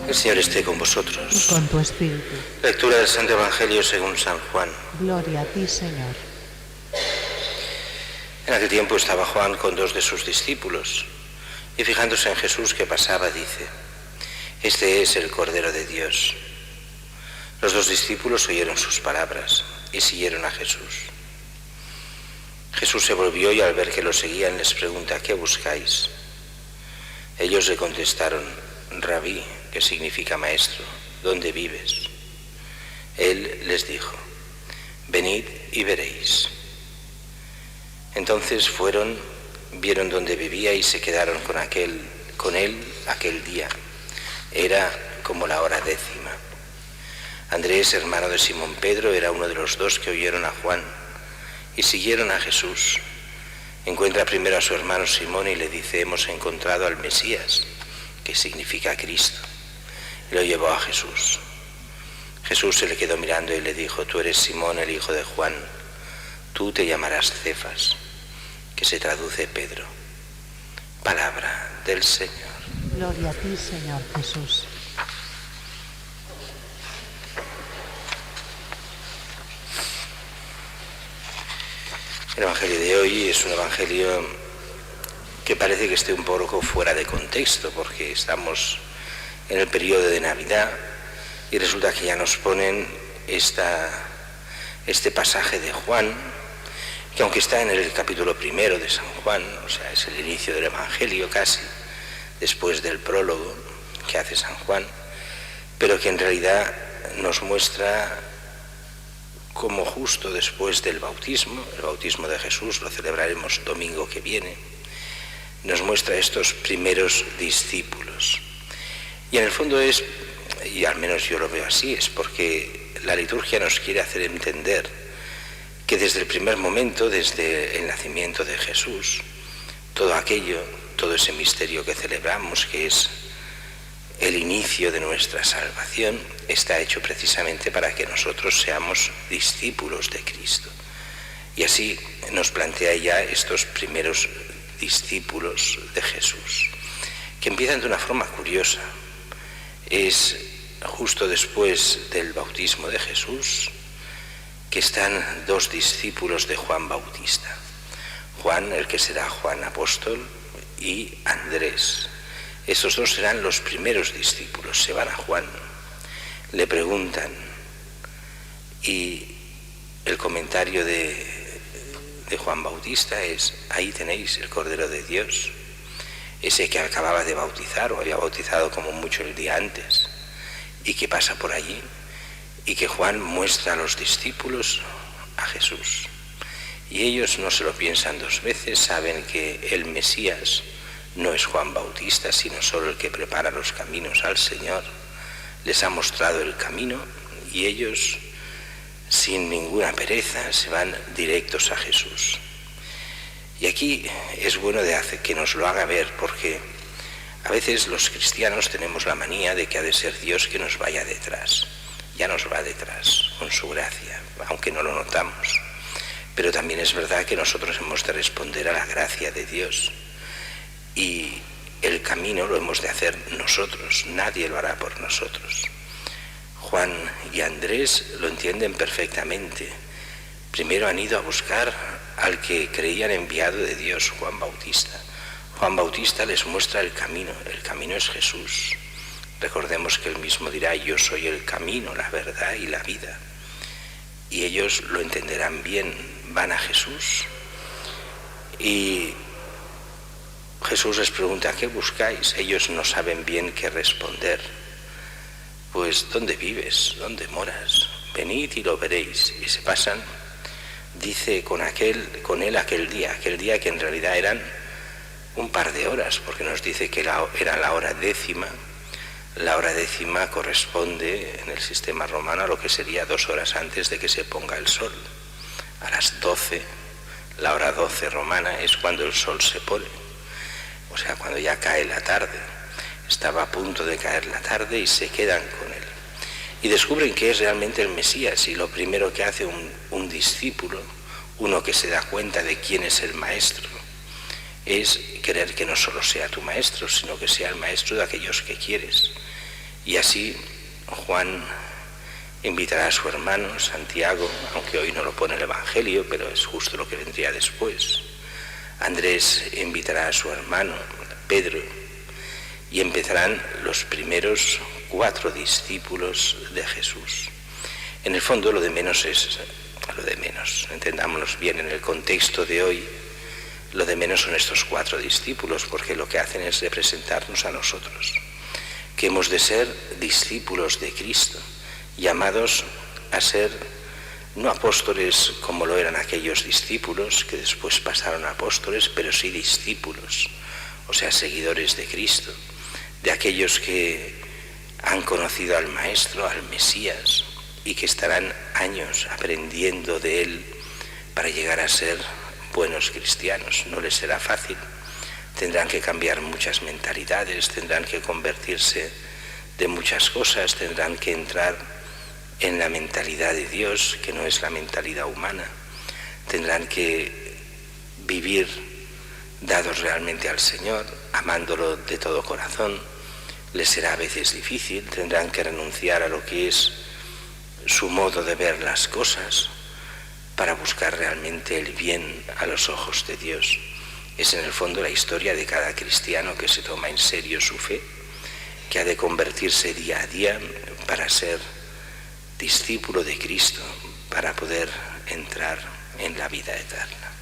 El Señor esté con vosotros. Y con tu espíritu. Lectura del Santo Evangelio según San Juan. Gloria a ti, Señor. En aquel tiempo estaba Juan con 2 de sus discípulos, y fijándose en Jesús que pasaba, dice: Este es el Cordero de Dios. Los 2 discípulos oyeron sus palabras y siguieron a Jesús. Jesús se volvió y al ver que lo seguían les pregunta: ¿qué buscáis? Ellos le contestaron: Rabí, que significa maestro, ¿dónde vives? Él les dijo: venid y veréis. Entonces fueron, vieron dónde vivía y se quedaron con él aquel día. Era como la hora 10. Andrés, hermano de Simón Pedro, era uno de los 2 que oyeron a Juan y siguieron a Jesús. Encuentra primero a su hermano Simón y le dice: hemos encontrado al Mesías, que significa Cristo. Y lo llevó a Jesús. Jesús se le quedó mirando y le dijo: tú eres Simón, el hijo de Juan. Tú te llamarás Cefas, que se traduce Pedro. Palabra del Señor. Gloria a ti, Señor Jesús. El Evangelio de hoy es un Evangelio que parece que esté un poco fuera de contexto, porque estamos en el periodo de Navidad y resulta que ya nos ponen este pasaje de Juan, que aunque está en el capítulo 1 de San Juan, o sea, es el inicio del Evangelio casi, después del prólogo que hace San Juan, pero que en realidad nos muestra como justo después del bautismo, el bautismo de Jesús, lo celebraremos domingo que viene, nos muestra estos primeros discípulos. Y en el fondo es, y al menos yo lo veo así, es porque la liturgia nos quiere hacer entender que desde el primer momento, desde el nacimiento de Jesús, todo aquello, todo ese misterio que celebramos, que es el inicio de nuestra salvación, está hecho precisamente para que nosotros seamos discípulos de Cristo. Y así nos plantea ya estos primeros discípulos de Jesús, que empiezan de una forma curiosa. Es justo después del bautismo de Jesús que están 2 discípulos de Juan Bautista. Juan, el que será Juan apóstol, y Andrés. Estos 2 serán los primeros discípulos. Se van a Juan, le preguntan, y el comentario de Juan Bautista es: ahí tenéis el Cordero de Dios, ese que acababa de bautizar o había bautizado como mucho el día antes, y que pasa por allí, y que Juan muestra a los discípulos a Jesús. Y ellos no se lo piensan 2 veces, saben que el Mesías no es Juan Bautista, sino solo el que prepara los caminos al Señor. Les ha mostrado el camino y ellos, sin ninguna pereza, se van directos a Jesús. Y aquí es bueno que nos lo haga ver, porque a veces los cristianos tenemos la manía de que ha de ser Dios que nos vaya detrás. Ya nos va detrás, con su gracia, aunque no lo notamos. Pero también es verdad que nosotros hemos de responder a la gracia de Dios. Y el camino lo hemos de hacer nosotros, nadie lo hará por nosotros. Juan y Andrés lo entienden perfectamente. Primero han ido a buscar al que creían enviado de Dios, Juan Bautista. Juan Bautista les muestra el camino es Jesús. Recordemos que él mismo dirá: yo soy el camino, la verdad y la vida. Y ellos lo entenderán bien, van a Jesús. Y Jesús les pregunta: ¿qué buscáis? Ellos no saben bien qué responder. Pues, ¿dónde vives? ¿Dónde moras? Venid y lo veréis. Y se pasan, dice, con él aquel día que en realidad eran un par de horas, porque nos dice que era la hora 10. La hora 10 corresponde en el sistema romano a lo que sería 2 horas antes de que se ponga el sol. A las 12, la hora 12 romana es cuando el sol se pone. O sea, cuando ya cae la tarde. Estaba a punto de caer la tarde y se quedan con él. Y descubren que es realmente el Mesías, y lo primero que hace un discípulo, uno que se da cuenta de quién es el maestro, es querer que no solo sea tu maestro, sino que sea el maestro de aquellos que quieres. Y así Juan invitará a su hermano Santiago, aunque hoy no lo pone el Evangelio, pero es justo lo que vendría después. Andrés invitará a su hermano Pedro y empezarán los primeros 4 discípulos de Jesús. En el fondo lo de menos es lo de menos. Entendámonos bien, en el contexto de hoy, lo de menos son estos 4 discípulos, porque lo que hacen es representarnos a nosotros, que hemos de ser discípulos de Cristo, llamados a ser no apóstoles como lo eran aquellos discípulos que después pasaron a apóstoles, pero sí discípulos, o sea, seguidores de Cristo, de aquellos que han conocido al Maestro, al Mesías, y que estarán años aprendiendo de él para llegar a ser buenos cristianos. No les será fácil, tendrán que cambiar muchas mentalidades, tendrán que convertirse de muchas cosas, tendrán que entrar en la mentalidad de Dios, que no es la mentalidad humana, tendrán que vivir dados realmente al Señor, amándolo de todo corazón. Les será a veces difícil, tendrán que renunciar a lo que es su modo de ver las cosas para buscar realmente el bien a los ojos de Dios. Es en el fondo la historia de cada cristiano que se toma en serio su fe, que ha de convertirse día a día para ser discípulo de Cristo, para poder entrar en la vida eterna.